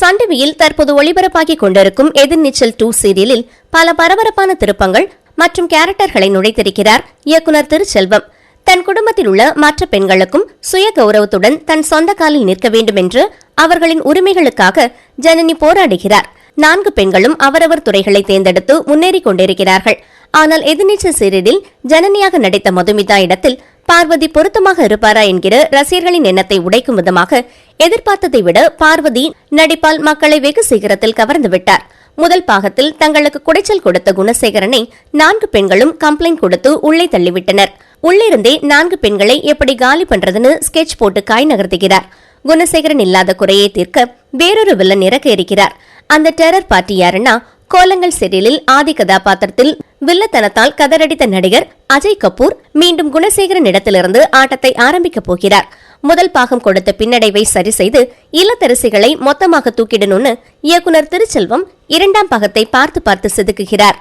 Sun டிவியில் தற்போது ஒளிபரப்பாகிக் கொண்டிருக்கும் எதிர்நீச்சல் 2 சீரியலில் பல பரபரப்பான திருப்பங்கள் மற்றும் கேரக்டர்களை நுழைத்திருக்கிறார் இயக்குனர் திருச்செல்வம். தன் குடும்பத்தில் உள்ள மற்ற பெண்களுக்கும் சுய கௌரவத்துடன் தன் சொந்த காலில் நிற்க வேண்டும் என்று அவர்களின் உரிமைகளுக்காக ஜனனி போராடுகிறார். 4 பெண்களும் அவரவர் துறைகளை தேர்ந்தெடுத்து முன்னேறிக் கொண்டிருக்கிறார்கள். ஆனால் எதிர்நீச்சல் சீரியலில் ஜனனியாக நடித்த மதுமிதா இடத்தில் பார்வதி பொருத்தமாக இருப்பாரா என்கிற ரசிகர்களின் எண்ணத்தை உடைக்கும் விதமாக எதிர்பார்த்ததை விட பார்வதி நடிப்பால் மக்களை வெகு சீக்கிரத்தில் கவர்ந்துவிட்டார். முதல் பாகத்தில் தங்களுக்கு குடைச்சல் கொடுத்த குணசேகரனை 4 பெண்களும் கம்ப்ளைண்ட் கொடுத்து உள்ளே தள்ளிவிட்டனர். உள்ளிருந்தே 4 பெண்களை எப்படி காலி பண்றதுன்னு ஸ்கெட்ச் போட்டு காய் நகர்த்துகிறார். குணசேகரன் இல்லாத குறையை தீர்க்க வேறொரு வில்லன் இறக்க இருக்கிறார். அந்த டெரர் பார்ட்டி யாருன்னா, கோலங்கள் சீரியலில் ஆதி கதாபாத்திரத்தில் வில்லத்தனத்தால் கதறடித்த நடிகர் அஜய் கபூர் மீண்டும் குணசேகரன் இடத்திலிருந்து ஆட்டத்தை ஆரம்பிக்கப் போகிறார். முதல் பாகம் கொடுத்த பின்னடைவை சரி செய்து இல்லத்தரசிகளை மொத்தமாக தூக்கிடணும்னு இயக்குனர் திருச்செல்வம் 2ஆம் பாகத்தை பார்த்து செதுக்குகிறார்.